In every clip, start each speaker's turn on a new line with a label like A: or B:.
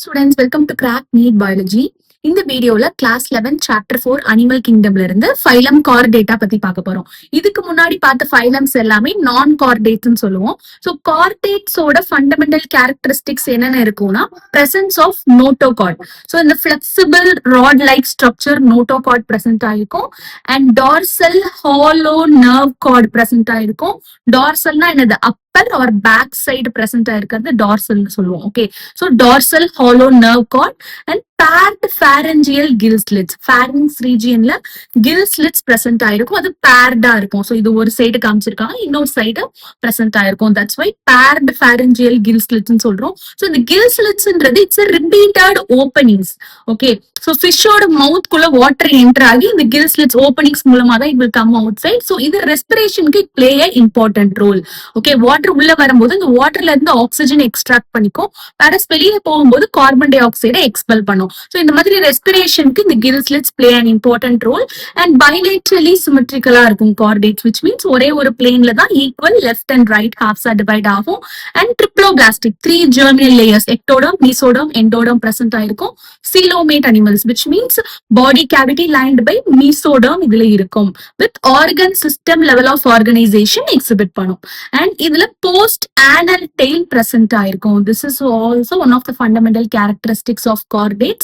A: Students, welcome to Crack NEET Biology. இந்த வீடியோல class 11 chapter 4 animal கிங்டம்ல இருந்து ஃபைலம் கார்டேட்டா பத்தி பார்க்க போறோம். இதுக்கு முன்னாடி பார்த்த ஃபைலம்ஸ் எல்லாமே நான் கார்டேட்ஸ்னு சொல்லுவோம். ஸோ கார்டேட்ஸோட ஃபண்டமெண்டல் கேரக்டரிஸ்டிக்ஸ் என்னென்ன இருக்கும்னா பிரசன்ஸ் ஆஃப் நோட்டோகார்ட். ஸோ இந்த flexible rod like structure notochord present ஆயிருக்கும். And dorsal hollow nerve cord present ஆயிருக்கும். டார்சல்னா என்னது upper or back side present ஆயிருக்கிறது டார்சல் சொல்லுவோம். Okay, so dorsal hollow nerve cord and paired pharyngeal gill slits. Pharynx regionல gill slits present ஆயிருக்கும். அது paired ஆ இருக்கும். So இது ஒரு சைடு காமிச்சிருக்காங்க, இன்னொரு சைடு present ஆயிருக்கும். That's why paired pharyngeal gill slits ன்னு சொல்றோம். So இந்த gill slitsன்றது it's a repeated openings. Okay, so fish ஓட mouth குள்ள water enter ஆகி இந்த gill slits openings மூலமா தான் it will come outside. So இது ரெஸ்பிரேஷனுக்கு play a important role. Okay, water உள்ள வரும்போது இந்த வாட்டர்ல இருந்து ஆக்சிஜன் எக்ஸ்ட்ராக்ட் பண்ணிக்கும். வேற வெளியே போகும்போது கார்பன் டை ஆக்சைடை எக்ஸ்பெல் பண்ணும். So இந்த மாதிரி ரெஸ்பிரேஷனுக்கு இந்த gill slits play an important role and bilaterally symmetrically இருக்கும் chordates, which means ஒரே ஒரு பிளேன்ல தான் equal left and right halves are divide ஆகும். And triploblastic 3 germinal layers ectoderm, mesoderm, endoderm present ஆயிருக்கும். Coelomate animals, which means body cavity lined by mesoderm இதுல இருக்கும். With organ system level of organization exhibit பண்ணும். And இதுல post anal tail present ஆயிருக்கும். This is also one of the fundamental characteristics of chordates.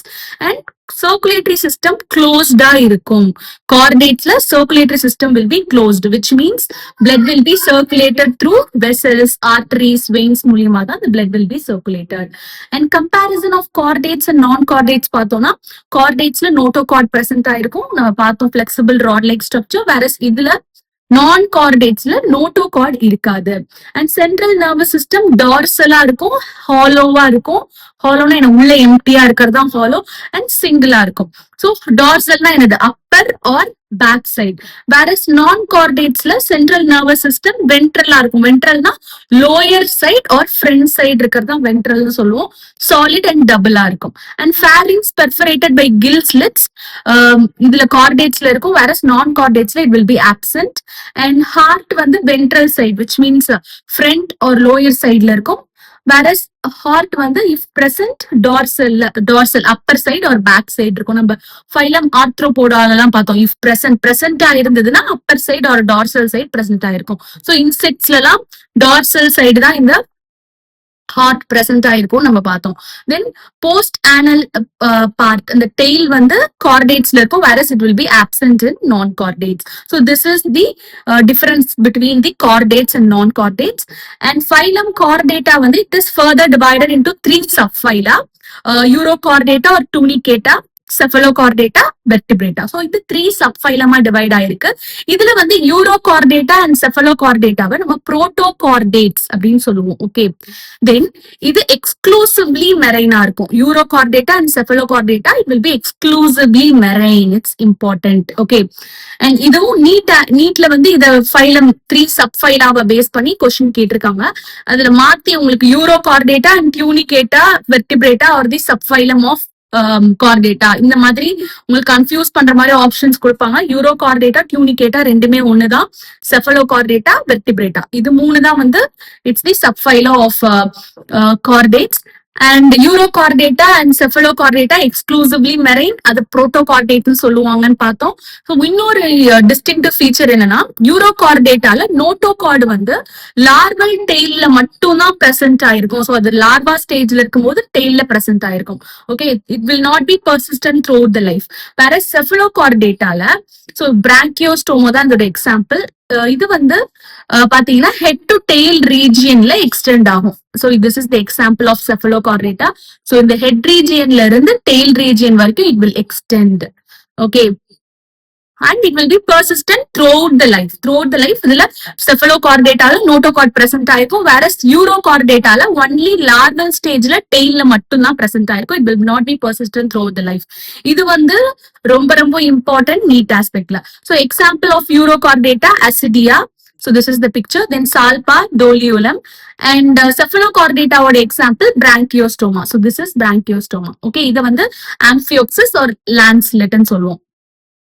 A: And circulatory system closed ஆ இருக்கும். Chordatesல circulatory system will be closed, which means blood will be circulated through vessels, arteries, veins மூலியமா தான் the blood will be circulated. And comparison of chordates and non-chordates பார்த்தோம்னா chordatesல notochord present ஆயிருக்கும். நம்ம பார்த்தோம் flexible rod like structure, whereas இதுல நான் கார்டேட்ஸ்ல notochord இருக்காது. And central nervous system டார்சலா இருக்கும், ஹாலோவா இருக்கும். ஹாலோனா என்ன, உள்ள எம்டியா இருக்கிறது தான் ஹாலோ. அண்ட் சிங்கிளா இருக்கும். ஸோ டார்சல்னா என்னது, upper or back side. Whereas non கார்டேட்ஸ்ல சென்ட்ரல் நர்வஸ் சிஸ்டம் வென்ட்ரலா இருக்கும். வென்ட்ரல்னா lower side or front side இருக்கிறது தான் வென்ட்ரல்னு சொல்லுவோம். சாலிட் அண்ட் டபுளா இருக்கும். And pharynx perforated by gill slits இதுல கார்டேட்ஸ்ல இருக்கும். வேறஸ் நான் கார்டேட்ஸ்ல it will be absent. And heart வந்து ventral side, which means front or lower சைட்ல இருக்கும். whereas heart வந்து if present dorsal upper side or back side இருக்கும். நம்ம phylum arthropoda எல்லாம் பார்த்தோம். if present ஆ இருந்ததுன்னா upper side or dorsal side present ஆயிருக்கும். so insectsல எல்லாம் dorsal side தான் இந்த ஹார்ட் பிரசன்ட் ஆயிருக்கும் நம்ம பார்த்தோம். தென் போஸ்ட் ஆனல் பார்ட், அந்த டெய்ல் வந்து கார்டேட்ஸ்ல இருக்கும், whereas it will be absent in non chordates. So this is the difference between the chordates and non chordates. And phylum chordata வந்து it is further divided into 3 subphyla, Urochordata or Tunicata, Cephalochordata, Vertebrata. So இது 3 சப்ஃபைலமா divide ஆயிருக்கு. இதுல வந்து Urochordata and செஃபலோகார்டேட்டாவை நம்ம புரோட்டோகார்டேட்ஸ் அப்படின்னு சொல்லுவோம். Okay, தென் இது exclusively மெரைனா இருக்கும். Urochordata and cephalochordata it will be exclusively marine. It's important. Okay, and இதுவும் நீட்ல வந்து இத ஃபைலம் 3 சப்ஃபைலாவை பேஸ் பண்ணி கொஸ்டின் கேட்டிருக்காங்க. அதுல மாத்தி உங்களுக்கு urochordata and tunicata, vertebrata are the subphylum of chordata இந்த மாதிரி உங்களுக்கு கன்ஃபியூஸ் பண்ற மாதிரி ஆப்ஷன்ஸ் கொடுப்பாங்க. யூரோகார்டேட்டா, டியூனிகேட்டா ரெண்டுமே ஒண்ணுதான். செஃபலோகார்டேட்டா, வெர்டிபிரேட்டா இது 3 தான் வந்து it's the subphyla of chordates. And urochordata and cephalochordata exclusively marine, அது புரோட்டோகார்டேட்னு சொல்லுவாங்கன்னு பார்த்தோம். ஸோ இன்னொரு டிஸ்டிங்டிவ் ஃபீச்சர் என்னன்னா, யூரோகார்டேட்டால நோட்டோகார்டு வந்து லார்வல் டெய்ல மட்டும் தான் பிரசன்ட் ஆயிருக்கும். ஸோ அது லார்வா ஸ்டேஜ்ல இருக்கும்போது டெய்ல பிரசன்ட் ஆயிருக்கும். Okay, it will not be persistent through the life. வேற செஃபலோகார்டேட்டால ஸோ பிராங்கியோஸ்டோமா தான் இதோட எக்ஸாம்பிள். இது வந்து பாத்தீங்கன்னா ஹெட் டு டெய்ல் ரீஜியன்ல எக்ஸ்டெண்ட் ஆகும். So this is the example of Cephalochordata. So in the head region ல இருந்து tail region வரைக்கும் it will extend. Okay, and it will be persistent throughout the life. இதுல Cephalochordataல notochord present ஆயிருக்கும், whereas Urochordataல only larval stageல tailல மட்டும் தான் present ஆயிருக்கும். It will not be persistent throughout the life. இது வந்து ரொம்ப ரொம்ப important NEET aspectல. So example of Urochordata, Ascidia. So this is the picture. Then Salpa, Doliolum, and Cephalochordata ஓட example Branchiostoma. So this is Branchiostoma. Okay, இத வந்து Amphioxus or Lancelet ன்னு சொல்லுவோம்.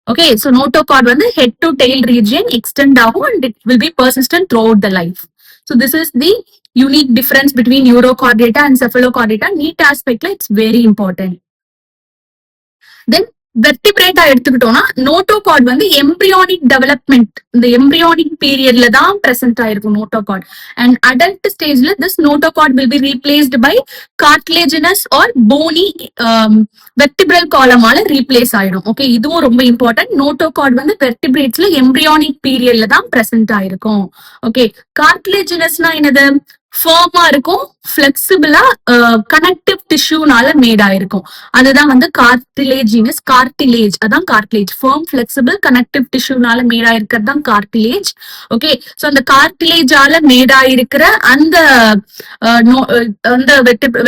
A: Okay, so notochord வந்து head to tail region extend ஆகும் and it will be persistent throughout the life. So this is the unique difference between Urochordata and Cephalochordata. NEET aspect, it's very important. Then vertebrata எடுத்துக்கிட்டோம்னா notochord வந்து embryonic development இந்த embryonic பீரியட்ல தான் present ஆயிருக்கும் notochord. And adult ஸ்டேஜ்ல this notochord will be replaced by cartilaginous or bony vertebral காலமால replace ஆயிடும். Okay, இதுவும் ரொம்ப இம்பார்ட்டன்ட். நோட்டோகார்ட் வந்து வெர்டிபிரேட்ஸ்ல எம்பிரியானிக் பீரியட்ல தான் பிரசன்ட் ஆயிருக்கும். ஓகே, கார்ட்லேஜினஸ்னா என்னது? ஃபர்மா இருக்கும், பிளெக்சிபிளா கனெக்டிவ் டிஷ்யூனால மேட் ஆயிருக்கும். அதுதான் வந்து கார்டிலேஜினஸ். கார்டிலேஜ் அதான் கார்டிலேஜ். ஃபர்ம் பிளெக்சிபிள் கனெக்டிவ் டிஷ்யூனால மேட் ஆயிருக்கிறது தான் கார்டிலேஜ். ஓகே, சோ அந்த கார்டிலேஜால மேட் ஆயிருக்கிற அந்த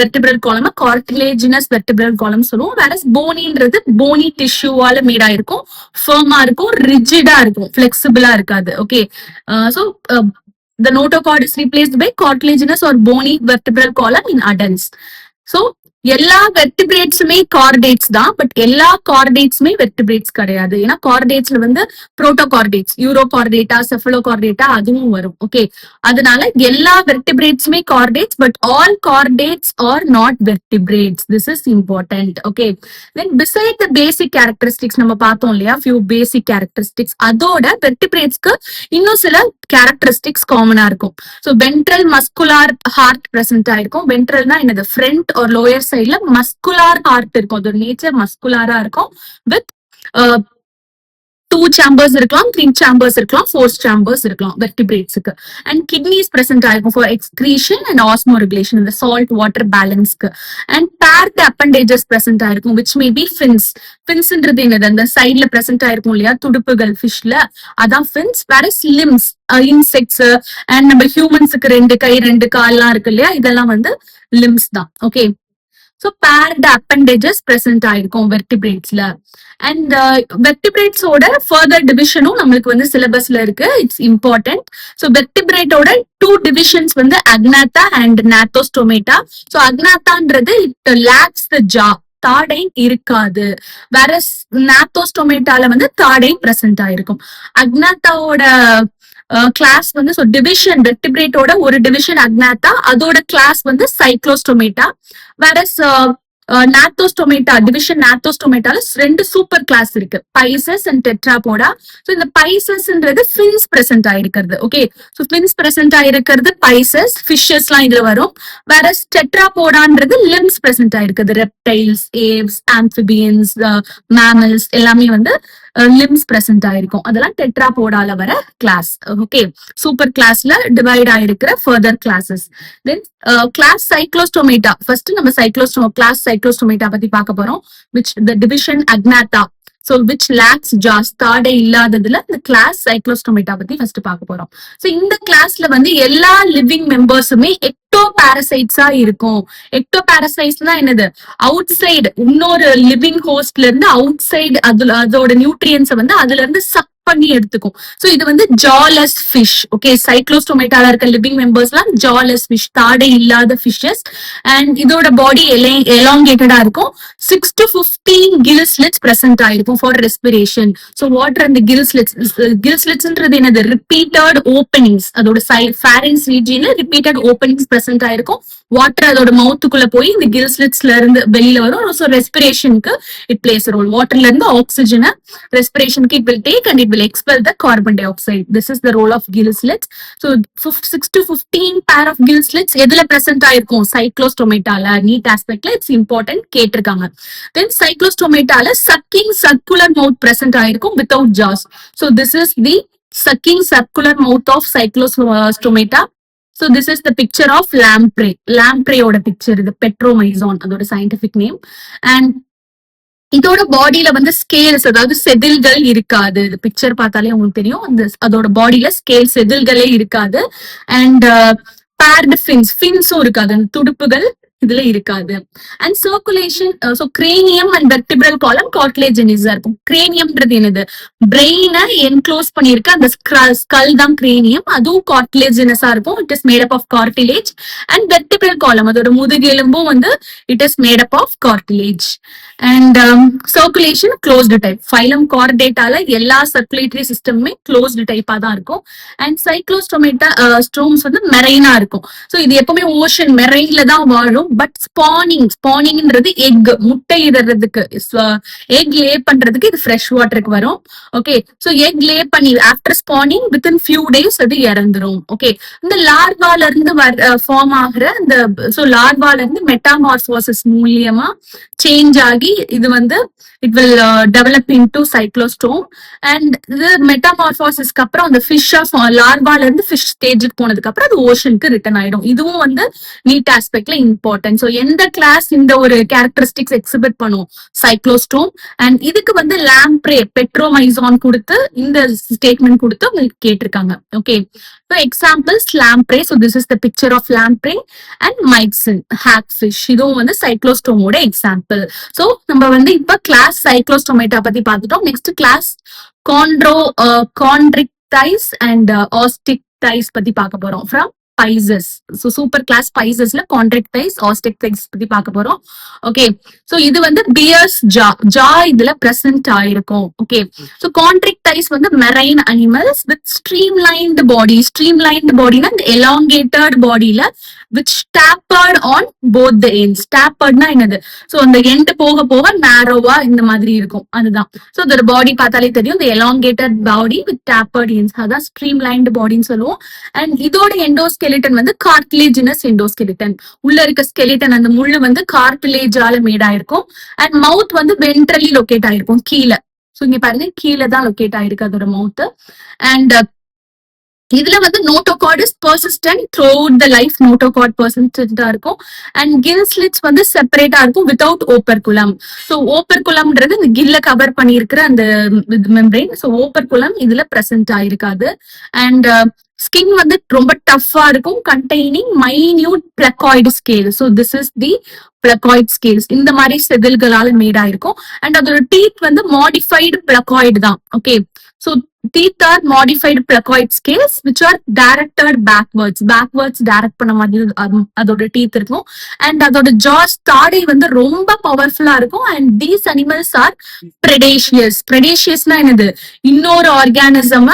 A: வெர்டிபிரல் காலம் கார்டிலேஜினஸ் வெர்டிபிரல் காலம் சொல்லுவோம். வேற போனின்றது போனி டிஷ்யூவால மேட் ஆயிருக்கும், ஃபர்மா இருக்கும், ரிஜிடா இருக்கும், பிளெக்சிபிளா இருக்காது. Okay, so the notochord is replaced by cartilaginous or bony vertebral column in adults. So எல்லா வெர்டிபிரேட்ஸுமே கார்டேட்ஸ் தான், பட் எல்லா கார்டேட்ஸுமே வெர்டிபிரேட்ஸ் கிடையாது. ஏன்னா கார்டேட்ஸ்ல வந்து புரோட்டோகார்டேட்ஸ், யூரோகார்டேட்டா, செஃபலோகார்டேட்டா அதுவும் வரும். ஓகே, அதனால எல்லா வெர்டிபிரேட்ஸுமே chordates, but all chordates are not vertebrates. This is important. Okay, then beside the basic characteristics நம்ம பார்த்தோம் இல்லையா, ஃபியூ பேசிக் கேரக்டரிஸ்டிக்ஸ். அதோட வெர்டிபிரேட்ஸ்க்கு இன்னும் சில கேரக்டரிஸ்டிக்ஸ் காமனா இருக்கும். So ventral muscular heart present ஆயிருக்கும். வென்ட்ரல்னா என்னது? ஃப்ரண்ட் ஒரு லோயர் சைட்ல மஸ்குலார் ஹார்ட் இருக்கும். அதோட நேச்சர் மஸ்குலாரா இருக்கும். வித் 2 chambers இருக்கலாம், 3 chambers இருக்கலாம், 4 chambers இருக்கலாம் வெர்டிபிரேட்ஸ்க்கு. அண்ட் கிட்னிஸ் பிரசன்ட் ஆயிருக்கும் for excretion and osmoregulation, இந்த சால்ட் வாட்டர் பேலன்ஸ்க்கு. அண்ட் பேர்ட் அப்பண்டேஜஸ் பிரசன்ட் ஆயிருக்கும் விச் மே பி ஃபின்ஸ். ஃபின்ஸ்ன்றது என்னது? அந்த சைட்ல பிரசன்ட் ஆயிருக்கும் இல்லையா துடுப்புகள் ஃபிஷ்ல, அதான் ஃபின்ஸ். வேற லிம்ஸ், இன்செக்ட்ஸ் அண்ட் நம்ம ஹியூமன்ஸுக்கு 2 கை 2 கால்லாம் இருக்கு இல்லையா, இதெல்லாம் வந்து லிம்ஸ் தான். Okay, so paired appendages present ஆயிருக்கும் வெர்டிபிரேட்ஸ்ல. அண்ட் வெர்டிபிரேட்ஸோட ஃபர்தர் டிவிஷனும் நம்மளுக்கு வந்து சிலபஸ்ல இருக்கு. It's important. சோ வெர்டிபிரேட்டோட 2 டிவிஷன்ஸ் வந்து அக்னாத்தா அண்ட் நாத்தோஸ்டோமேட்டா. சோ அக்னாத்தான்றது இட் லேக்ஸ் த ஜா, தாடை இருக்காது. வேற நாத்தோஸ்டோமேட்டால வந்து தாடை பிரசன்ட் ஆயிருக்கும். அக்னாத்தாவோட கிளாஸ் வந்து டிவிஷன் வெர்டிபிரேட்டோட ஒரு டிவிஷன் அக்னாத்தா, அதோட கிளாஸ் வந்து சைக்ளோஸ்டோமேட்டா. வேற நாத்தோஸ்டோமேட்டா டிவிஷன் நாத்தோஸ்டோமேட்டால 2 சூப்பர் கிளாஸ் இருக்கு, பைசஸ் அண்ட் டெட்ராபோடா. சோ இந்த பைசஸ்ன்றது ஃபின்ஸ் பிரசன்ட் ஆயிருக்கிறது. ஓகே, சோ ஃபின்ஸ் பிரசன்ட் ஆயிருக்கிறது பைசஸ், ஃபிஷஸ் எல்லாம் இதுல வரும். வேற டெட்ராபோடான்றது லிம்ஸ் பிரசன்ட் ஆயிருக்கிறது, ரெப்டைல்ஸ், ஏவ்ஸ், ஆம்பிபியன்ஸ், மேமல்ஸ் எல்லாமே வந்து லிம்ஸ் பிரசன்ட் ஆயிருக்கும். அதெல்லாம் டெட்ராபோடால வர கிளாஸ். ஓகே, சூப்பர் கிளாஸ்ல டிவைட் ஆயிருக்கிற further classes. Then class cyclostomata. First நம்ம கிளாஸ் சைக்ளோஸ்டோமேட்டா பத்தி பார்க்க போறோம். which the division agnata, so which lacks jaws, தாடை இல்லாததுல இந்த கிளாஸ் சைக்ளோஸ்டோமேட்டா பத்தி ஃபர்ஸ்ட் பார்க்க போறோம். சோ இந்த கிளாஸ்ல வந்து எல்லா லிவிங் மெம்பர்ஸுமே எக்டோ பாரசைட்ஸா இருக்கும். எக்டோ பாரசைட்ஸ்னா என்னது? அவுட் சைடு இன்னொரு லிவிங் ஹோஸ்ட்ல இருந்து அவுட் சைடு அதோட நியூட்ரியன்ஸை வந்து அதுல இருந்து சக் பண்ணி எடுத்துக்கும். சோ இது வந்து ஜாலஸ் ஃபிஷ். ஓகே, சைக்ளோஸ்டோமேட்டால இருக்க லிவிங் மெம்பர்ஸ்லாம் ஜாலஸ் ஃபிஷ், தாடை இல்லாத ஃபிஷஸ். அண்ட் இதோட பாடி எலாங்கேட்டடா இருக்கும். 6 to 15 gill slits present ஆயிருக்கும் ஃபார் ரெஸ்பிரேஷன். சோ வாட்டர் அந்த gill slits. gill slitsன்றது என்னது? Repeated openings. அதோட pharynx regionல ரிப்பீட்டட் ஓப்பனிங்ஸ் பிரசன்ட் ஆயிருக்கும். வாட்டர் அதோட மவுத்துக்குள்ள போய் இந்த gill slitsல இருந்து வெளியில வரும். சோ ரெஸ்பிரேஷனுக்கு இட் பிளேஸ் ரோல். வாட்டர்ல இருந்து ஆக்சிஜனை ரெஸ்பிரேஷனுக்கு it will take and it will expel the carbon dioxide. This is the role of gill slits. So 6 to 15 pair of gill slits எதுல present ஆயிருக்கும்? சைக்ளோஸ்டோமேட்டால. நீட் ஆஸ்பெக்ட்ல இட்ஸ் இம்பார்ட்டன்ட் கேட்டிருக்காங்க. Then சைக்ளோஸ்டோமேட்டால sucking circular mouth present ஆயிருக்கும் without jaws. So this is the sucking circular mouth of cyclostomata. So this is the picture of lamprey. lamprey ஓட picture இது. பெட்ரோமைசான் அதோட scientific name. And இதோட பாடியில வந்து scales, அதாவது செதில்கள் இருக்காது. பிக்சர் பார்த்தாலே உங்களுக்கு தெரியும். அதோட பாடியில ஸ்கேல் செதில்களே இருக்காது. அண்ட் பேர்டு ஃபின்ஸும் இருக்காது. அந்த துடுப்புகள் இதுல இருக்காது. And circulation, so cranium and vertebral காலம் கார்டிலேஜினஸா இருக்கும். கிரேனியம்ன்றது என்னது, பிரெயினை என்க்ளோஸ் பண்ணிருக்க அந்த ஸ்கல் தான் கிரேனியம், அதுவும் கார்டிலேஜினஸா இருக்கும். It is made up of cartilage. And vertebral column, அதோட முதுகெலும்பும் வந்து it is made up of cartilage. And circulation closed type. Phylum கார்டேட்டால எல்லா சர்க்குலேட்டரி சிஸ்டமுமே க்ளோஸ்டு டைப்பா தான் இருக்கும். அண்ட் சைக்ளோஸ்டோமேட்டா ஸ்டோம்ஸ் வந்து மெரைனா இருக்கும். ஸோ இது எப்பவுமே ஓஷன் மெரைன்ல தான் வாழும். பட் ஸ்பானிங்ன்றது எக், முட்டை இடறதுக்கு, எக் லே பண்றதுக்கு இது ஃப்ரெஷ் வாட்டருக்கு வரும். ஓகே, ஸோ எக் லே பண்ணி after spawning within few days அது இறந்துரும். ஓகே, இந்த லார்வால இருந்து ஃபார்ம் ஆகுற இந்த, ஸோ லார்வால இருந்து மெட்டாமார்போசிஸ் மூலியமா சேஞ்ச் ஆகி இது வந்து it will develop into சைக்ளோஸ்டோம். And இது மெட்டாமார்போசிஸ்க்கு அப்புறம் அந்த ஃபிஷ் லார்வால இருந்து ஃபிஷ் ஸ்டேஜுக்கு போனதுக்கு அப்புறம் அது ஓஷனுக்கு ரிட்டர்ன் ஆயிடும். இதுவும் வந்து நீட் ஆஸ்பெக்ட்ல இம்பார்ட்டன்ட். ஸோ எந்த கிளாஸ் இந்த ஒரு கேரக்டரிஸ்டிக்ஸ் எக்ஸிபிட் பண்ணும், சைக்ளோஸ்டோம். அண்ட் இதுக்கு வந்து லாம்ப்ரே பெட்ரோமைசான் கொடுத்து இந்த ஸ்டேட்மெண்ட் கொடுத்து உங்களுக்கு கேட்டிருக்காங்க. Okay, so examples lamprey. So this is the picture of lamprey. And myxine, hagfish, இதுவும் வந்து சைக்ளோஸ்டோமோட எக்ஸாம்பிள். ஸோ நம்ம வந்து இப்ப கிளாஸ் சைக்ளோஸ்டோமேட்டா பத்தி பார்த்துட்டோம். Next class chondrichthyes and osteichthyes பத்தி பார்க்க போறோம் from pisces. So super class பைசஸ்ல காண்ட்ரிக்டைஸ் ஆஸ்டிக்டைஸ் பத்தி பார்க்க போறோம். ஓகே, ஸோ இது வந்து பியர்ஸ் ஜா இதுல பிரசன்ட் ஆயிருக்கும். ஓகே, ஸோ காண்ட்ரிக்டைஸ் வந்து மெரைன் அனிமல்ஸ் வித் ஸ்ட்ரீம்லைன்டு பாடினா இந்த எலாங்கேட்டட் பாடியில which tapered on both the ends. டேப்பர்ட்னா என்னது, ஸோ அந்த எண்ட் போக போக நேரோவா இந்த மாதிரி இருக்கும், அதுதான். ஸோ இதோட பாடி பார்த்தாலே தெரியும், இந்த எலாங்கேட்டட் பாடி வித் டேப்பர்ட் எண்ட்ஸ், அதான் ஸ்ட்ரீம்லைன்டு பாடின்னு சொல்லுவோம். அண்ட் இதோட எண்டோஸ்கெலிட்டன் வந்து கார்டிலேஜினஸ் எண்டோஸ்கெலிட்டன். உள்ள இருக்க ஸ்கெலிட்டன் அந்த முள்ளு வந்து கார்டிலேஜால மேட் ஆயிருக்கும். அண்ட் மவுத் வந்து வென்ட்ரலி லொகேட் ஆயிருக்கும், கீழே. ஸோ இங்க பாருங்க, கீழே தான் லொகேட் ஆயிருக்கு அதோட மவுத். அண்ட் இதுல வந்து notochord is persistent throughout the life. Notochord பெர்சிஸ்டன்டா இருக்கும். அண்ட் கில் ஸ்லிட்ஸ் வந்து செப்பரேட்டா இருக்கும் வித்வுட் ஓப்பர்குலம். ஸோ ஓப்பர்குலம்ன்றது இந்த கில்ல கவர் பண்ணியிருக்கிற அந்த மெம்பரேன். ஸோ ஓப்பர்குலம் இதுல பிரசன்ட் ஆயிருக்காது. அண்ட் ஸ்கின் வந்து ரொம்ப டஃபா இருக்கும், containing minute placoid scale. So this is the placoid scales. இந்த மாதிரி செதில்களால மேட் ஆயிருக்கும். அண்ட் அதோட டீத் வந்து மாடிஃபைடு பிளக்காய்டு தான். Okay, so teeth are modified placoid scales which are directed backwards direct பண்ண மாதிரி அதோட டீத் இருக்கும். அண்ட் அதோட ஜாஸ் தாடை வந்து ரொம்ப பவர்ஃபுல்லா இருக்கும். அண்ட் தீஸ் அனிமல்ஸ் ஆர் predaceousனா என்னது, இன்னொரு ஆர்கானிசம்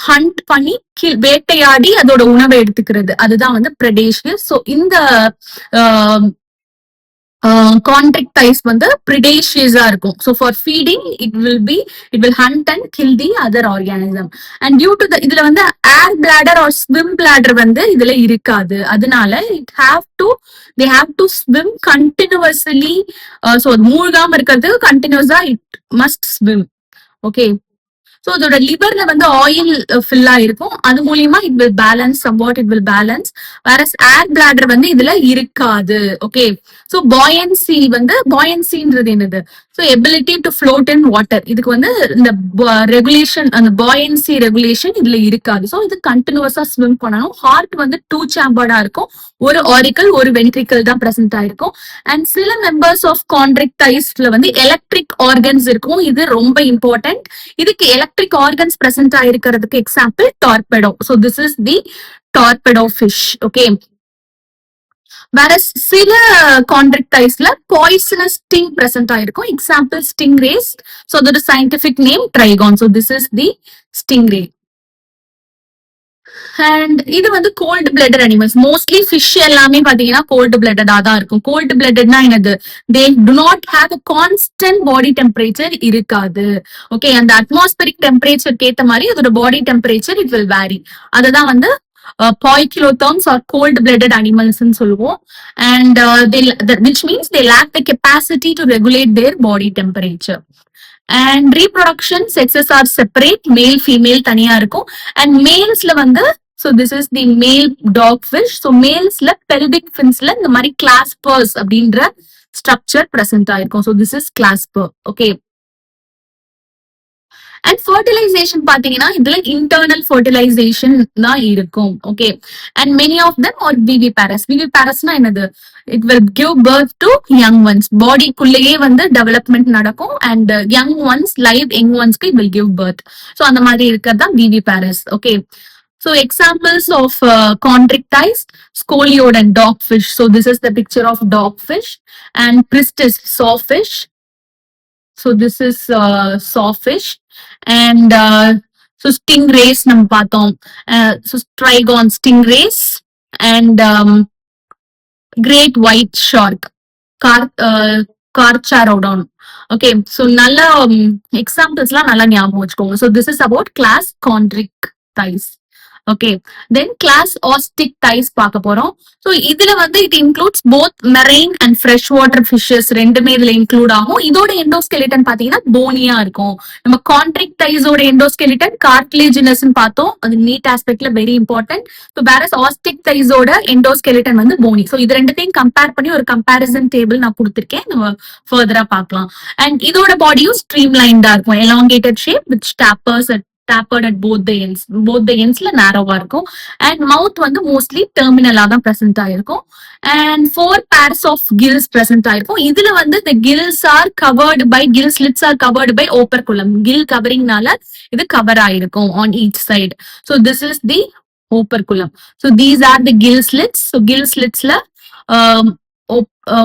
A: ஹண்ட் பண்ணி வேட்டையாடி அதோட உணவை எடுத்துக்கிறது, அதுதான் வந்து predaceous. ஸோ இந்த காண்ட்ரிக்டைஸ் வந்து predaceous-ஆ இருக்கும். So for feeding it will hunt and kill the other organism. And due to the இதுல வந்து air bladder or swim bladder வந்து இதுல இருக்காது. அதனால they have to swim continuously. So மூழ்காம இருக்கிறது continuous-ஆ it must swim. Okay, so அதோட லிவர்ல வந்து oil fill ஆயிருக்கும், அது மூலியமா it will balance somewhat, it will balance. Whereas air bladder வந்து இதுல இருக்காது. ஓகே, ஸோ பாயன்சின்றது என்னது, so ability to float in water. இதுக்கு வந்து இந்த ரெகுலேஷன், அந்த பாயன்சி ரெகுலேஷன் இதுல இருக்காது. ஸோ இது கண்டினியூஸா ஸ்விம் பண்ணணும். ஹார்ட் வந்து 2 சேம்பர்டா இருக்கும், ஒரு ஆரிக்கல் ஒரு வென்ட்ரிக்கல் தான் பிரசன்ட் ஆயிருக்கும். அண்ட் சில மெம்பர்ஸ் ஆஃப் காண்ட்ரிக்டைஸ்ல வந்து எலக்ட்ரிக் ஆர்கன்ஸ் இருக்கும், இது ரொம்ப இம்பார்ட்டன்ட். இதுக்கு எலக்ட்ரிக் ஆர்கன்ஸ் பிரசன்ட் ஆயிருக்கிறதுக்கு example torpedo. So this is the torpedo fish. Okay, வேற சில காண்ட்ரிக்டைஸ்ல பாய்சனஸ் ஸ்டிங் பிரசன்ட் ஆயிருக்கும், எக்ஸாம்பிள் ஸ்டிங் ரேஸ். ஸோ அதோட scientific name trygon. So this is the sting ray. And இது வந்து cold blooded animals. Mostly fish எல்லாமே பாத்தீங்கன்னா cold பிளட்டடா தான் இருக்கும். கோல்டு பிளட்டட்னா என்னது, they do not have a constant body temperature இருக்காது. ஓகே, அந்த அட்மாஸ்பரிக் டெம்பரேச்சருக்கு ஏத்த மாதிரி அதோட body temperature it will vary. அதுதான் வந்து poikilotherms or cold-blooded animals ன்னு சொல்லுவோம். And which means they lack the capacity to regulate their body temperature. And reproduction sexes are separate, male female தனியா இருக்கும். And malesல வந்து, so this is the male dogfish. So malesல pelvic finsல இந்த மாதிரி claspers அப்படின்ற structure present ஆயிருக்கும். So this is clasper. Okay, and fertilization பாத்தீங்கன்னா இதுல internal fertilization தான் இருக்கும். Okay, and many of them are viviparous. விவி பேரஸ்னா என்னது? It will give birth to young ones. பாடிக்குள்ளேயே வந்து டெவலப்மெண்ட் நடக்கும் and young ones live young ஒன்ஸ்க்கு it will give birth. So அந்த மாதிரி இருக்கிறது தான் viviparous. Okay, so examples of chondrichthyes, scoliod and dogfish. So this is the picture of dogfish and pristis, sawfish. So this is sawfish and so stingrays நம்ம பார்த்தோம். So trigon stingrays and great white shark, carcharodon. Okay, so நல்ல எக்ஸாம்பிள்ஸ்லாம் நல்லா ஞாபகம் வச்சுக்கோங்க. So this is about class chondrichthyes. Okay, then class osteichthyes பார்க்க போறோம். So இதுல வந்து it includes both marine and fresh water fishes ரெண்டுமே இதுல இன்க்ளூட் ஆகும். இதோட எண்டோஸ்கெலிட்டன் பாத்தீங்கன்னா போனியா இருக்கும். நம்ம கான்ட்ரிக் தைஸோட எண்டோஸ்கெலிட்டன் கார்டிலேஜினஸ் பார்த்தோம், அது நீட் ஆஸ்பெக்ட்ல வெரி இம்பார்ட்டன்ட். ஸோ வேரஸ் ஆஸ்டிக் தைஸோட எண்டோஸ்கெலிட்டன் வந்து போனி. ஸோ இது ரெண்டுத்தையும் கம்பேர் பண்ணி ஒரு கம்பேரிசன் டேபிள் நான் கொடுத்துருக்கேன், நம்ம ஃபர்தரா பார்க்கலாம். அண்ட் இதோட பாடியும் ஸ்ட்ரீம் லைன்டா இருக்கும், elongated shape with stoppers tapered at both the ends. Both the ends la narrow-ஆ இருக்கும். And mouth வந்து mostly terminal-ஆ தான் present ஆயிருக்கும். And 4 pairs of gills present ஆயிருக்கும். இதுல வந்து the gills are covered by, gill slits are covered by operculum. Gill covering-னால இது cover ஆயிருக்கும் on each side. So this is the operculum. So these are the gill slits. So gill slits-ல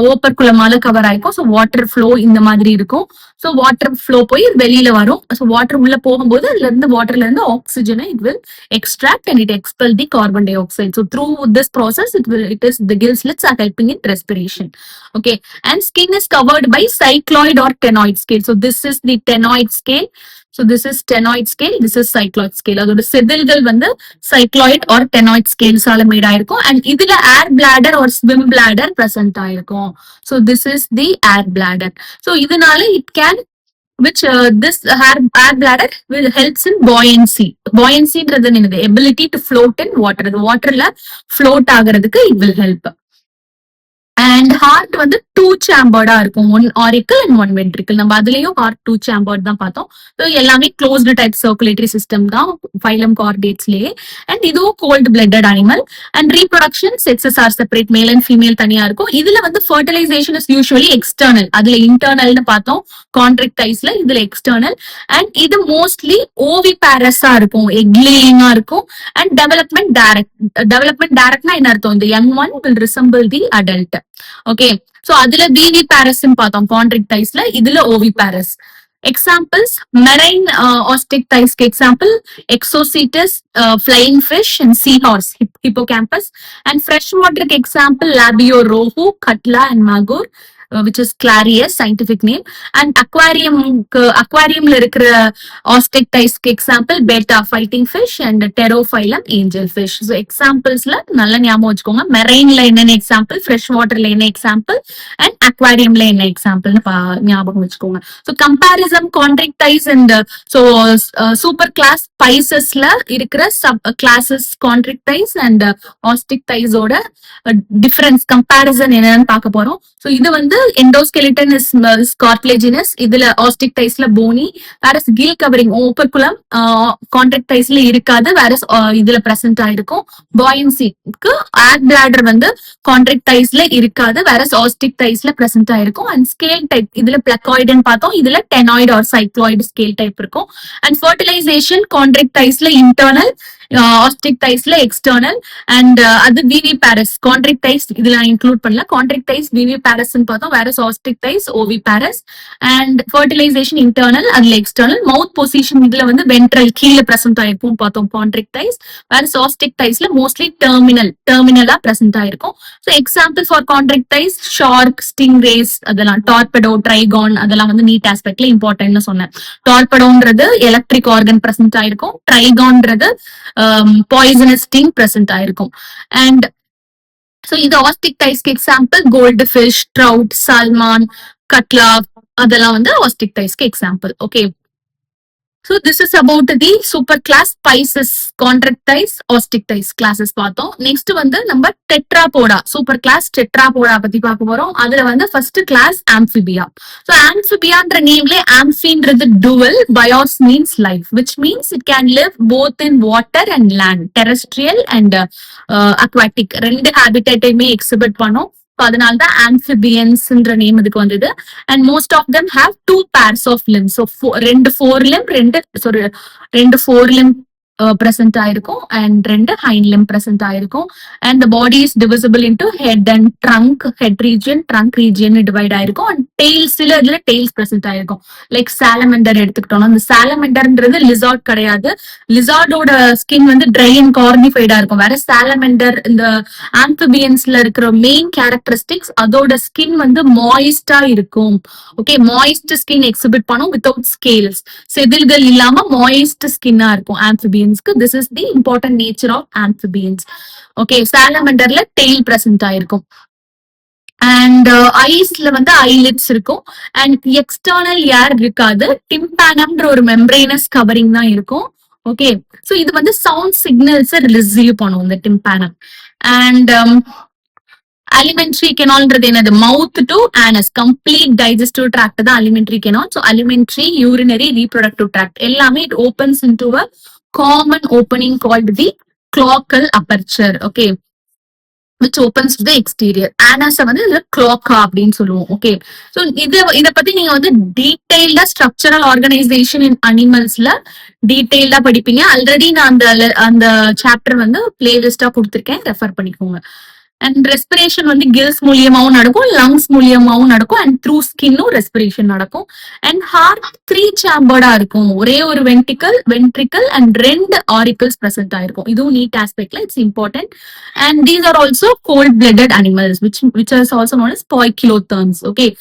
A: ஓப்பர்குலமால cover ஆயிருக்கும். So water flow இந்த மாதிரி இருக்கும். So water flow போய் வெளியில வரும். ஸோ வாட்டர் உள்ள போகும்போது அதுல இருந்து வாட்டர்ல இருந்து ஆக்சிஜனை it will extract and it expel the carbon dioxide. So through this process it is the gill slits are helping in respiration. Okay, and skin is covered by cycloid or ctenoid scale. So this is the ctenoid scale. So this is ctenoid scale, this is cycloid scale. அதோட செதில்கள் வந்து cycloid or ctenoid scales ஆல mat ஆயிருக்கும். And இதுல ஏர் bladder or swim bladder present ஆயிருக்கும். So this is the air bladder. So இதனால it can which this air bladder will helps in buoyancy. Buoyancyன்றது என்னது? Ability to float in water. அது வாட்டர்ல float ஆகிறதுக்கு it will help. And heart வந்து 2 சேம்பர்டா இருக்கும், 1 auricle and 1 ventricle. நம்ம அதுலயும் heart 2 chambered தான் பார்த்தோம். ஸோ எல்லாமே க்ளோஸ்டு டைப் சர்க்குலேட்டரி சிஸ்டம் தான் ஃபைலம் கார்டேட்ஸ்லயே. அண்ட் இதுவும் cold blooded animal. And reproduction sexes are separate, male and female தனியா இருக்கும். இதுல வந்து ஃபர்டிலைசேஷன் இஸ் யூஸ்வலி எக்ஸ்டர்னல், அதுல இன்டர்னல்னு பார்த்தோம் கான்ட்ரிக் டைஸ்ல, இதுல எக்ஸ்டர்னல். அண்ட் இது மோஸ்ட்லி ஓவி பேரஸா இருக்கும், எக் லேயிங்கா இருக்கும். அண்ட் டெவலப்மெண்ட் டைரக்ட்னா என்ன அர்த்தம்? இந்த young one will resemble the adult. Okay, so அதுல விவி பாரஸ் பார்த்தோம் கான்ட்ரிக் டைஸ்ல, இதுல ஓவி பாரஸ். எக்ஸாம்பிள்ஸ் மெரைன் ஆஸ்டிக் டைஸ்க்கு example exocoetus, flying fish and sea horse, hippocampus. And fresh வாட்டருக்கு example labeo rohu, catla and magur, which is clarius scientific name. And aquariumல இருக்கிற ஆஸ்டிக் டைஸ்க்கு எக்ஸாம்பிள் betta fighting fish and pterophyllum angel fish. So examples-ல நல்லா ஞாபகம் வச்சுக்கோங்க. மெரைன்ல என்னென்ன எக்ஸாம்பிள், ஃப்ரெஷ் வாட்டர்ல என்ன எக்ஸாம்பிள், அண்ட் அக்வாரியம்ல என்ன எக்ஸாம்பிள்னு ஞாபகம் வச்சுக்கோங்க. So comparison chondrichthyes and so super class பைசஸ்ல இருக்கிற sub classes chondrichthyes and ஆஸ்டிக் டைஸோட டிஃபரன்ஸ் கம்பேரிசன் என்னன்னு பார்க்க போறோம். ஸோ இது வந்து எண்டோஸ்கெலிட்டன் இஸ் கார்டிலேஜினஸ், இதுல ஆஸ்டிக் டைஸ்ல போனி. வேறஸ் கில் கவரிங் ஓப்பர்குலம் கான்ட்ரிக் டைஸ்ல இருக்காது, வேறஸ் இதுல பிரசன்ட் ஆயிருக்கும். பாயன்சிக்கு ஏர் பிளாடர் வந்து கான்ட்ரிக் டைஸ்ல இருக்காது, வேறஸ் ஆஸ்டிக் டைஸ்ல பிரசன்ட் ஆயிருக்கும். அண்ட் ஸ்கேல் டைப் இதுல பிளக்காய்டுன்னு பார்த்தோம், இதுல ctenoid or cycloid scale type இருக்கும். அண்ட் ஃபர்டிலைசேஷன் கான்ட்ரிக் டைஸ்ல இன்டர்னல், ஆஸ்டிக் டைஸ்ல எக்ஸ்டர்னல். அண்ட் அது விவி பாரஸ். கான்ட்ரிக் டைஸ் இதுல இன்க்ளூட் பண்ணல, கான்ட்ரிக் டைஸ் விவி பாரஸ் பார்த்தோம், whereas osteichthyes oviparous. And fertilization internal, அதுல எக்ஸ்டர்னல். மவுத் பொசிஷன் இதுல வந்து வென்ட்ரல் கீழே பிரசன்ட் ஆயிருக்கும் பார்த்தோம் கான்ட்ரிக் டைஸ், வேறஸ் ஆஸ்டிக் டைஸ்ல மோஸ்ட்லி டெர்மினலா பிரசன்ட் ஆயிருக்கும். So example for chondrichthyes shark, sting rays, அதெல்லாம் டார்பெடோ, ட்ரைகான், அதெல்லாம் வந்து நீட் ஆஸ்பெக்ட்ல இம்பார்ட்டன்ட்னு சொன்னேன். டார்பெடோன்றது எலக்ட்ரிக் ஆர்கன் பிரசன்ட் ஆயிருக்கும், ட்ரைகான்றது பாய்சனஸ் ஸ்டிங் பிரசன்ட் ஆயிருக்கும். அண்ட் ஸோ இது ஆஸ்டிக் டைஸ்க்கு example gold fish, trout, salmon, catla, அதெல்லாம் வந்து ஆஸ்டிக் டைஸ்க்கு example. Okay, So this is about the superclass Pisces, Chondrichthyes, Osteichthyes classes பார்த்தோம். நெக்ஸ்ட் வந்து நம்ம டெட்ராபோடா சூப்பர் கிளாஸ் டெட்ராபோடா பத்தி பார்க்க போறோம். அதுல வந்து ஃபர்ஸ்ட் கிளாஸ் ஆம்ஃபிபியா. ஸோ ஆம்ஃபிபியான்ற நேம்ல ஆம்ஃபின்றது dual, bios means life, which means it can live both in water and land, terrestrial and aquatic ரெண்டு ஹேபிட்டேட்டையுமே எக்ஸிபிட் பண்ணும். அதனால்தான் ஆம்ஃபிபியன்ஸ்ன்ற நேம் இதுக்கு வந்தது. And most of them have two pairs of limbs. So ரெண்டு ஃபோர் லிம் பிரசன்ட் ஆயிருக்கும் and ரெண்டு ஹைண்ட் லிம் பிரசன்ட் ஆயிருக்கும். And the body is divisible into head and trunk, head region, trunk region divide ஆயிருக்கும். And tails, சில இதுல tails present ஆயிருக்கும். Like salamander எடுத்துக்கிட்டோம்னா, அந்த சாலமெண்டர்ன்றது லிசார்ட் கிடையாது. லிசார்டோட ஸ்கின் வந்து ட்ரை அண்ட் கார்னிஃபைடா இருக்கும். வேற சாலமெண்டர் இந்த ஆம்பிபியன்ஸ்ல இருக்கிற மெயின் கேரக்டரிஸ்டிக்ஸ், அதோட ஸ்கின் வந்து மாய்ஸ்டா இருக்கும். ஓகே, மாய்ஸ்ட் ஸ்கின் எக்ஸிபிட் பண்ணும் வித்தவுட் ஸ்கேல்ஸ், செதில்கள் இல்லாம மாய்ஸ்ட் ஸ்கின்னா இருக்கும் ஆம்பிபியன்ஸ்க்கு. This is the important nature of amphibians. Okay, சாலமெண்டர்ல டெய்ல் பிரசன்ட் ஆயிருக்கும். அண்ட் ஐஸ்ல வந்து ஐலிட்ஸ் இருக்கும். அண்ட் எக்ஸ்டர்னல் ஏர் இருக்காது. டிம்பானம்ன்ற ஒரு மெம்பரேனஸ் கவரிங் தான் இருக்கும். ஓகே, சோ இது வந்து சவுண்ட் சிக்னல்ஸ் ரிசீவ் பண்ணும் இந்த டிம்பானம். அண்ட் அலிமெண்ட்ரி கெனால்ன்றது என்னது? Mouth to anus, complete digestive tract தான் alimentary canal. So alimentary, urinary, reproductive tract எல்லாமே it opens into a common opening called the cloacal aperture. Okay, which opens to the exterior. Anus வந்து இதுல cloaca அப்படின்னு சொல்லுவோம். Okay, so இத பத்தி நீங்க வந்து டீடைல்டா ஸ்ட்ரக்சரல் ஆர்கனைசேஷன் இன் அனிமல்ஸ்ல டீடைல்டா படிப்பீங்க. ஆல்ரெடி நான் அந்த சாப்டர் வந்து பிளேலிஸ்டா கொடுத்துருக்கேன், ரெஃபர் பண்ணிக்கோங்க. அண்ட் ரெஸ்பிரேஷன் வந்து கில்ஸ் மூலியமாவும் நடக்கும், லங்ஸ் மூலியமாவும் நடக்கும், அண்ட் த்ரூ ஸ்கின்னும் ரெஸ்பிரேஷன் நடக்கும். அண்ட் ஹார்ட் 3 சேம்பர்டா இருக்கும். ஒரே ஒரு வென்ட்ரிக்கல் அண்ட் 2 ஆரிக்கல்ஸ் பிரசன்ட் ஆயிருக்கும். இதுவும் நீட் ஆஸ்பெக்ட்ல it's important. And these are also cold blooded animals which is also known as poikilotherms. Okay,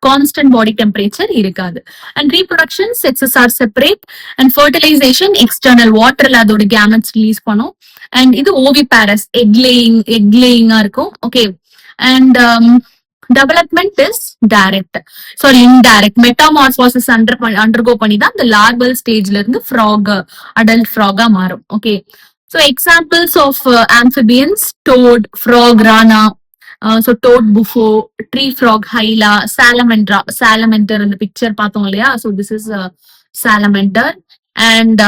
A: constant body temperature இருக்காது. And reproduction sexes are separate. And fertilization external வாட்டர்ல அதோட gametes release பண்ணும். And இது oviparous, எக்லேயிங்கா இருக்கும். Okay, and development is indirect. Metamorphosis undergo பண்ணி தான் இந்த லார்வல் ஸ்டேஜ்ல இருந்து ஃப்ராக், அடல்ட் ஃப்ராகா மாறும். Okay, so examples of amphibians: toad, frog, rana. So toad buffo, tree frog, hyla, salamander in the picture பார்த்தோம் இல்லையா? So this is a salamander. And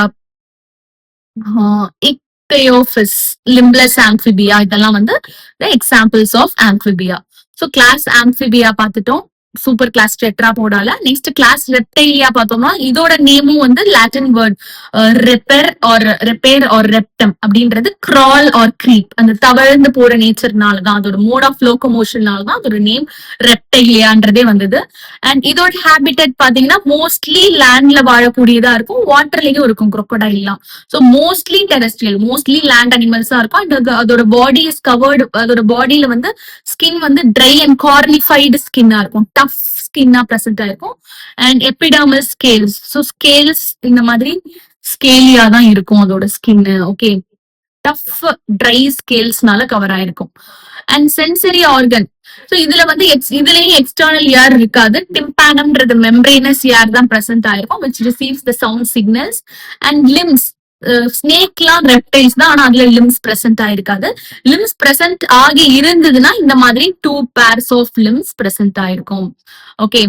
A: ichthyophis, limbless amphibia, இதெல்லாம் வந்து the examples of amphibia. So class amphibia பார்த்துட்டோம், super class டெட்ராபோடால. Next class ரெப்டைலியா பார்த்தோம்னா, இதோட நேமும் வந்து லாட்டின் வேர்ட் ரெப்பேர் ஆர் ரெப்டம் அப்படின்றது கிரால் ஆர் கிரீப், அந்த தவழ்ந்து போற நேச்சர்னாலதான், அதோட மோட் ஆஃப் லோகோமோஷன்னாலதான் அதோட நேம் ரெப்டைலியான்றதே வந்தது. அண்ட் இதோட ஹேபிட்டட் பாத்தீங்கன்னா மோஸ்ட்லி லேண்ட்ல வாழக்கூடியதா இருக்கும், வாட்டர்லயும் இருக்கும் crocodile. So mostly terrestrial, mostly land அனிமல்ஸா இருக்கும். அண்ட் அதோட பாடி இஸ் கவர்டு, அதோட பாடியில வந்து ஸ்கின் வந்து ட்ரை அண்ட் கார்னிஃபைடு ஸ்கின்னா இருக்கும், டஃப் ஸ்கின்னா பிரசன்ட் ஆயிருக்கும். And epidermal scales, so scales இந்த மாதிரி ஸ்கேலியா தான் இருக்கும் அதோட ஸ்கின். ஓகே, டஃப் ட்ரை ஸ்கேல்ஸ்னால கவர் ஆயிருக்கும். அண்ட் சென்சரி ஆர்கன், ஸோ இதுல வந்து இதுலயும் எக்ஸ்டர்னல் ஏர் இருக்காது. டிம்பானம்ன்றது மெம்பரேனஸ் ஏர் தான் பிரசன்ட் ஆயிருக்கும், which receives the sound signals. And limbs, ஸ்னேக்லாம் ரெப்டைல்ஸ் தான், ஆனா அதுல லிம்ஸ் பிரசன்ட் ஆயிருக்காது. லிம்ஸ் பிரசன்ட் ஆகி இருந்ததுன்னா இந்த மாதிரி 2 pairs ஆஃப் லிம்ஸ் பிரசன்ட் ஆயிருக்கும். ஓகே,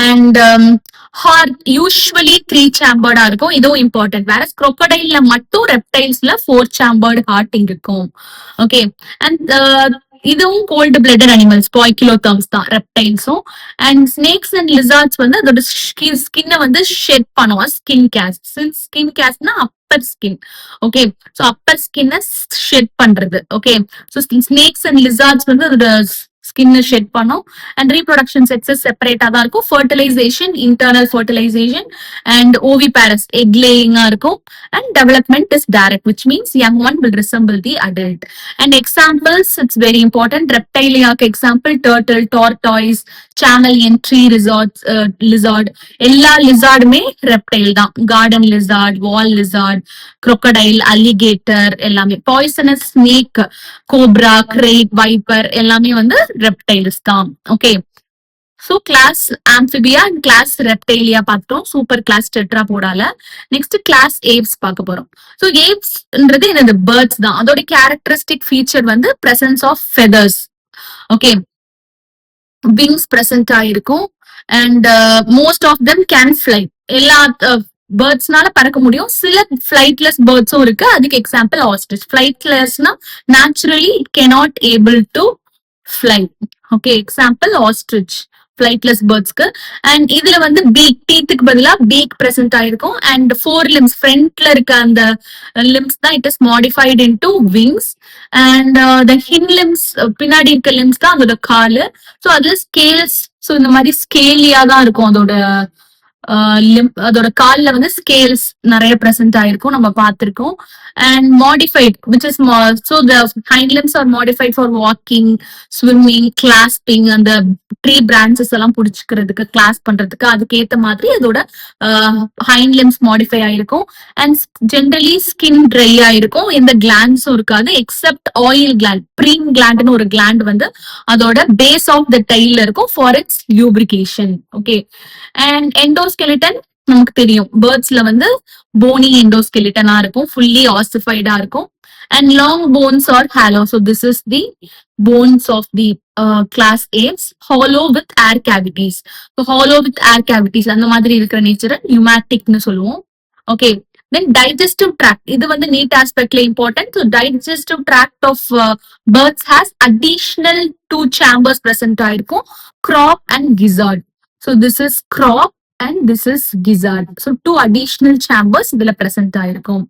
A: அண்ட் ஹார்ட் யூஸ்வலி 3 சேம்பர்டா இருக்கும், இதுவும் இம்பார்ட்டன்ட். வேற crocodile மட்டும் ரெப்டைல்ஸ்ல 4 சேம்பர்டு ஹார்ட் இருக்கும். ஓகே, அண்ட் இதுவும் கோல்டு பிளட்டட் அனிமல்ஸ், poikilotherms தான் ரெப்டைல்ஸும். அண்ட் ஸ்னேக்ஸ் அண்ட் லிசார்ட்ஸ் வந்து அதோட ஸ்கின்னை வந்து ஷெட் பண்ணுவோம், ஸ்கின் கேஸ்ட். ஸ்கின் கேஸ்ட்னா upper skin. Okay, so Appar ஸ்கின்னை ஷெட் பண்றது. Okay, so snakes and lizards வந்து அதோட ஸ்கின் ஷெட் பண்ணும். அண்ட் ரீப்ரொடக்ஷன் செக்ஸஸ் செப்பரேட்டா தான் இருக்கும். Fertilisation, internal fertilisation. And oviparous, egg லேயிங்கா இருக்கும். And development is direct, which means young one will resemble the adult. And examples, it's very important. Reptilia example: turtle, tortoise, chameleon, tree lizard. எல்லா லிசார்டுமே reptile தான். Garden lizard, wall lizard, crocodile, alligator எல்லாமே. Poisonous snake, cobra, krait, viper எல்லாமே வந்து reptiles தான். Okay, so class Amphibia and class Reptilia பார்த்துட்டோம். Super class டெட்ராபோடால. Next class Aves பார்க்க போறோம். ஸோ ஏவ்ஸ்ன்றது என்னது பேர்ட்ஸ் தான். அதோட கேரக்டரிஸ்டிக் ஃபீச்சர் வந்து presence of feathers. Okay, wings present ஆயிருக்கும். And most of them can fly. எல்லா பேர்ட்ஸ்னால பறக்க முடியும். சில ஃபிளைட்லெஸ் பேர்ட்ஸும் இருக்கு. அதுக்கு எக்ஸாம்பிள் ஆஸ்ட்ரிச். ஃபிளைட்லெஸ்னா naturally it cannot able to fly. Okay, example ostrich flightless பேர்ட்ஸ்க்கு. அண்ட் இதுல வந்து பீக், டீத்துக்கு பதிலா பீக் பிரசன்ட் ஆயிருக்கும். அண்ட் ஃபோர் லிம்ஸ், ஃப்ரண்ட்ல இருக்க அந்த லிம்ஸ் தான் it is modified into wings. And the hind limbs, பின்னாடி இருக்க லிம்ஸ் தான் அதோட காலு. ஸோ அதுல ஸ்கேல்ஸ், ஸோ இந்த மாதிரி ஸ்கேலியா தான் இருக்கும் அதோட அதோட கால்ல வந்து ஸ்கேல்ஸ் நிறைய பிரசன்ட் ஆயிருக்கும், நம்ம பார்த்திருக்கோம். And modified which is so the hind limbs are modified for walking, swimming, clasping, அந்த ட்ரீ பிரான்ச்சஸ் எல்லாம் புடிச்சுக்கிறதுக்கு, கிளாஸ் பண்றதுக்கு, அதுக்கு ஏத்த மாதிரி அதோட ஹைண்ட் லிம்ஸ் மாடிஃபை ஆயிருக்கும். அண்ட் ஜென்ரலி ஸ்கின் ட்ரை ஆயிருக்கும், எந்த கிளாண்ட்ஸும் இருக்காது எக்ஸப்ட் ஆயில் கிளாண்ட். ப்ரீம் கிளாண்ட்னு ஒரு கிளாண்ட் வந்து அதோட பேஸ் ஆஃப் த டைல்ல இருக்கும் for it's lubrication. Okay, and endoskeleton நமக்கு தெரியும், பேர்ட்ஸ்ல வந்து போனி எண்டோஸ்கெலிட்டனா இருக்கும், ஃபுல்லி ஆசிஃபைடா இருக்கும். And long bones are hollow. So this is the bones of the class Aves, hollow with air cavities. So hollow with air cavities அந்த மாதிரி இருக்கிற நேச்சர் pneumaticனு சொல்லுவோம். Okay, then digestive tract. இது வந்து NEET aspectல important. So digestive tract of birds has additional two chambers present ஆயிருக்கும், crop and gizzard. So this is crop and this is gizzard. So two additional chambers இதுல present ஆயிருக்கும்.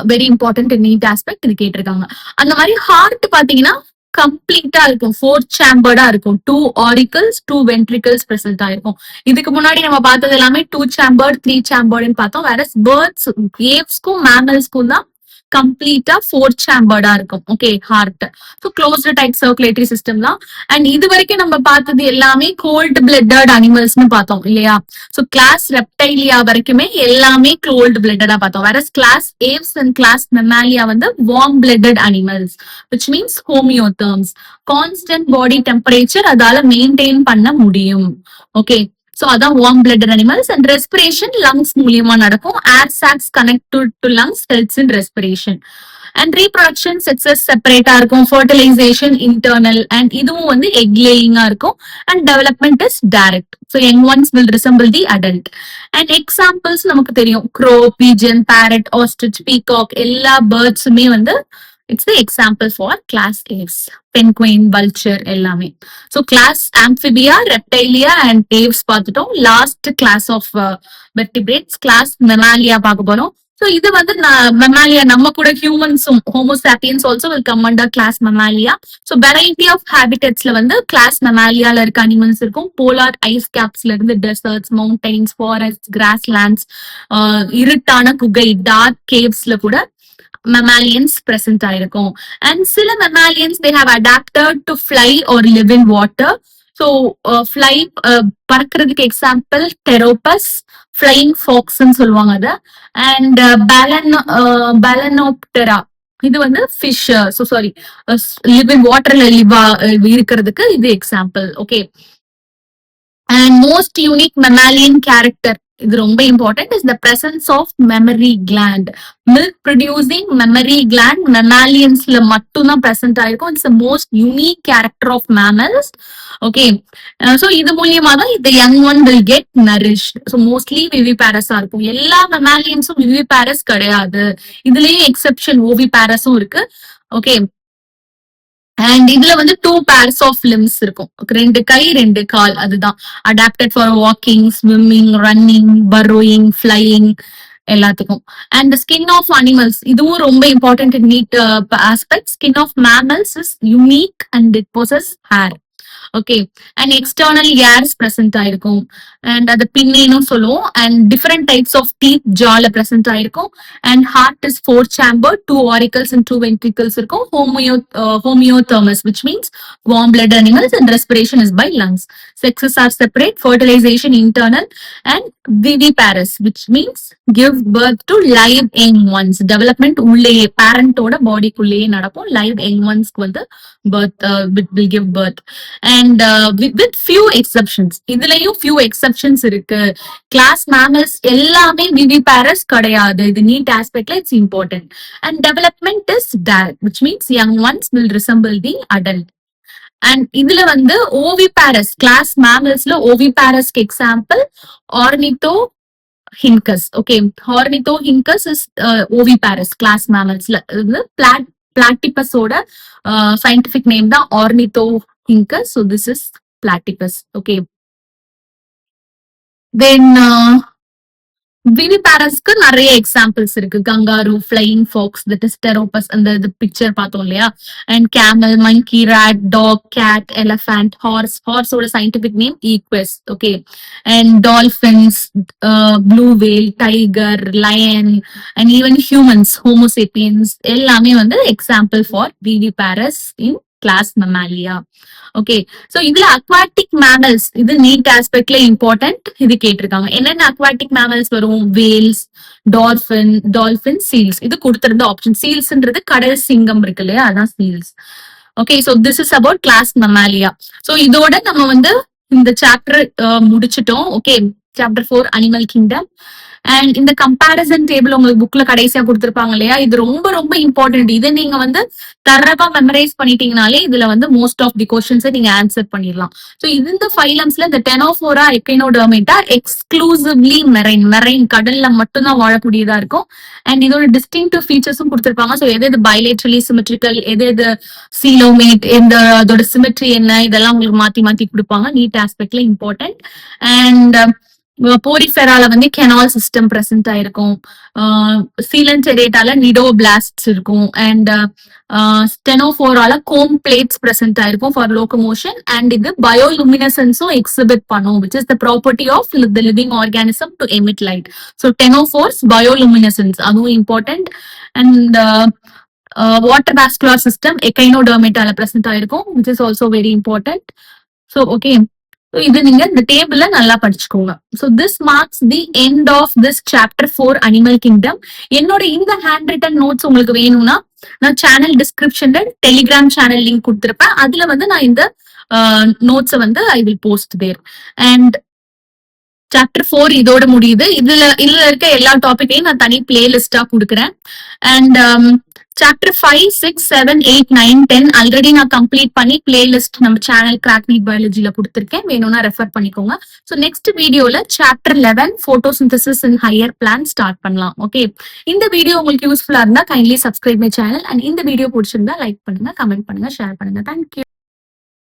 A: Very important NEET aspect இது கேட்டிருக்காங்க. அந்த மாதிரி heart பாத்தீங்கன்னா கம்ப்ளீட்டா இருக்கும், 4 சேம்பர்டா இருக்கும். 2 ஆரிக்கல்ஸ் 2 வென்ட்ரிகல்ஸ் பிரசன்ட் ஆயிருக்கும். இதுக்கு முன்னாடி நம்ம பார்த்தது எல்லாமே 2 சேம்பர்ட் 3 சேம்பர்ட்னு பார்த்தோம். வேற பேர்ட்ஸ், ஏவ்ஸ்க்கும் மேமல்ஸ்க்கும் தான் கம்ப்ளீட்டா 4 சேம்பர்டா இருக்கும். Okay, heart. So closed type circulatory system தான். அண்ட் இது வரைக்கும் நம்ம பார்த்தது எல்லாமே கோல்ட் பிளட்டட் அனிமல்ஸ்னு பார்த்தோம் இல்லையா? ஸோ கிளாஸ் ரெப்டைலியா வரைக்குமே எல்லாமே கோல்ட் பிளட்டடா பார்த்தோம். வேற class Aves and class Mammalia வந்து warm blooded animals, which means homeotherms. Constant body temperature அதால மெயின்டைன் பண்ண முடியும். ஓகே, சோ அதான் warm blooded animals. And respiration lungs மூலியமா நடக்கும். Air sacs connected to lungs helps in respiration. And reproduction sexes செப்பரேட்டா இருக்கும். Fertilisation internal. And இதுவும் வந்து எக் லேயிங்கா இருக்கும். And development is direct. So young ones will resemble the adult. And examples நமக்கு தெரியும், grow, pigeon, parrot, ostrich, peacock எல்லா பேர்ட்ஸுமே வந்து it's the example for class Aves. Penguin, vulture எல்லாமே. So class Amphibia, Reptilia and Aves பார்த்துட்டோம். Last class of vertebrates, class Mammalia பார்க்க போறோம். So இது வந்து மெமாலியா நம்ம கூட ஹியூமன்ஸும் Homo sapiens also will come under class Mammalia. So variety of ஹேபிட்டட்ஸ்ல வந்து கிளாஸ் மெமாலியால இருக்க அனிமல்ஸ் இருக்கும். போலார் ஐஸ் கேப்ஸ்ல இருந்து deserts, mountains, forest, grasslands, இருட்டான குகை, டார்க் கேவ்ஸ்ல கூட mammalians present ஆயிருக்கும். And சில mammalians they have adapted to fly or live in water. So fly பறக்கிறதுக்கு எக்ஸாம்பிள் டெரோபஸ், ஃப்ளையிங் ஃபாக்ஸ்ன்னு சொல்லுவாங்க அத. அண்ட் பேலனோப்டெரா இது வந்து fish, so sorry live in வாட்டர்ல இருக்கிறதுக்கு இது example. Okay, and most unique mammalian character, இது ரொம்ப important, is the presence of mammary gland. Milk producing mammary gland மெமாலியன்ஸ்ல மட்டும் தான் பிரசன்ட் ஆயிருக்கும். It's most unique character of mammals. Okay, so இது மூலியமா தான் இந்த young one will get nourished. So mostly விவிபேரஸா இருக்கும். எல்லா மெமாலியன்ஸும் விவிபேரஸ் கிடையாது, இதுலயும் எக்ஸெப்ஷன் ஓவிபேரஸும் இருக்கு. ஓகே, அண்ட் இதுல வந்து 2 pairs ஆஃப் லிம்ஸ் இருக்கும், 2 கை 2 கால். அதுதான் adapted for walking, swimming, running, burrowing, flying எல்லாத்துக்கும். அண்ட் ஸ்கின் ஆஃப் அனிமல்ஸ், இதுவும் ரொம்ப important NEET aspect. Skin of mammals is unique and it possess hair. Okay, and external ears present ஆயிருக்கும். And அது பின்னேன்னு சொல்லுவோம். And different types of teeth ஜால present ஆயிருக்கும். And heart is 4 chamber, 2 auricles and 2 ventricles இருக்கும். ஹோமியோதர்மஸ் which means warm blood animals, and respiration is by lungs. Sexes are separate, fertilization internal, and viviparous which means give birth to live young ones. Development உள்ளேயே பேரண்டோட பாடிக்குள்ளேயே நடக்கும். Live young ones வந்து birth will give birth. And with few exceptions. இதுலயும் few exceptions இருக்கு. Class mammals எல்லாமே viviparous கிடையாது. இது நீட் ஆஸ்பெக்ட்ல it's important. And development is direct, which means young ones will resemble the adult. And இதுல வந்து oviparous class மேமல்ஸ்ல ஓவிபாரஸ்க்கு example Ornithorhynchus. Okay, Ornithorhynchus is oviparous class மேமல்ஸ்ல. இது பிளாட்டிபஸோட சயின்டிபிக் நேம் தான் Ornithorhynchus. So this is platypus. Okay, then விவிபாரஸ்க்கு நிறைய எக்ஸாம்பிள்ஸ் இருக்கு. Kangaroo, flying fox, that is Pteropus, அந்த பிக்சர் பார்த்தோம் இல்லையா. And camel, monkey, rat, dog, cat, elephant, horse. ஹார்ஸோட scientific name Equus. Okay, and dolphins, blue whale, tiger, lion, and even humans, Homo sapiens எல்லாமே வந்து example for viviparous in class Mammalia. Okay, so இதுல aquatic mammals, இது NEET ஆஸ்பெக்ட்ல இம்பார்ட்டன்ட். இது கேட்டிருக்காங்க. என்னென்ன அக்வாட்டிக் மேமல்ஸ் வரும்? Whales, dolphin, seals. இது கொடுத்திருந்த ஆப்ஷன். சீல்ஸ்ன்றது கடல் சிங்கம் இருக்கு இல்லையா, அதான் seals. Okay, so this is about class Mammalia. So இதோட நம்ம வந்து இந்த சாப்டர் முடிச்சிட்டோம். Okay, chapter 4 animal kingdom. And இந்த கம்பேரிசன் டேபிள் உங்களுக்கு புக்ல கடைசியா கொடுத்திருப்பாங்க இல்லையா, இது ரொம்ப ரொம்ப இம்பார்ட்டன்ட். இதை நீங்க வந்து தரவா மெமரைஸ் பண்ணிட்டீங்கனாலே இதுல வந்து மோஸ்ட் ஆஃப் தி கொஸ்டின்ஸை நீங்க ஆன்சர் பண்ணிடலாம். ஸோ இந்த ஃபைலம்ஸ்ல இந்த டெனோஃபோரா, எக்கைனோடெர்மேட்டா எக்ஸ்க்ளூசிவ்லி மெரைன் கடல்ல மட்டும்தான் வாழக்கூடியதா இருக்கும். அண்ட் இதோட டிஸ்டிங்டிவ் ஃபீச்சர்ஸும் கொடுத்திருப்பாங்க. ஸோ எது பைலேட்ரலி சிமெட்ரிக்கல், எது சீலோமேட், அதோட சிமெட்ரி என்ன, இதெல்லாம் உங்களுக்கு மாத்தி மாத்தி கொடுப்பாங்க. நீட் ஆஸ்பெக்ட்ல இம்பார்ட்டன்ட். அண்ட் போரிஃபெரால வந்து கெனால் சிஸ்டம் பிரசன்ட் ஆயிருக்கும். சீலன்டெரேட்டால நிடோபிளாஸ்ட் இருக்கும். அண்ட் ஸ்டெனோஃபோரால கோம் பிளேட்ஸ் பிரசன்ட் ஆயிருக்கும் ஃபார் லோகோமோஷன். அண்ட் இது பயோலுமினசன்ஸும் எக்ஸிபிட் பண்ணும், which is the property of the living organism to emit light. So ctenophores bioluminescence அதுவும் important. And water vascular system எக்கைனோடெர்மேட்டால பிரசன்ட் ஆயிருக்கும், which is also very important. So okay, இது நீங்க இந்த டேபிள்ல நல்லா படிச்சுக்கோங்க. So this marks the end of this chapter 4 animal kingdom. என்னோட இந்த ஹேண்ட் ரிட்டன் நோட்ஸ் உங்களுக்கு வேணும்னா நான் சேனல் டிஸ்கிரிப்ஷன்ல டெலிகிராம் சேனல் லிங்க் கொடுத்திருப்பேன். அதுல வந்து நான் இந்த நோட்ஸை வந்து I will post there. And chapter 4 இதோட முடியுது. இதுல இருக்க எல்லா டாபிக்கையும் நான் தனி பிளேலிஸ்டா கொடுக்குறேன். அண்ட் சாப்டர் 5, 6, 7, 8, 9, 10 ஆல்ரெடி நான் கம்ப்ளீட் பண்ணி பிளேலிஸ்ட் நம்ம சேனல் கிராக் நீட் பயாலஜில கொடுத்துருக்கேன். வேணும்னா ரெஃபர் பண்ணிக்கோங்க. ஸோ நெக்ஸ்ட் வீடியோல chapter 11 photosynthesis in higher plan start பண்ணலாம். ஓகே, இந்த வீடியோ உங்களுக்கு யூஸ்ஃபுல்லா இருந்தா kindly subscribe my channel. And இந்த வீடியோ பிடிச்சிருந்தா லைக் பண்ணுங்க, கமெண்ட் பண்ணுங்க, ஷேர் பண்ணுங்க. தேங்க்யூ.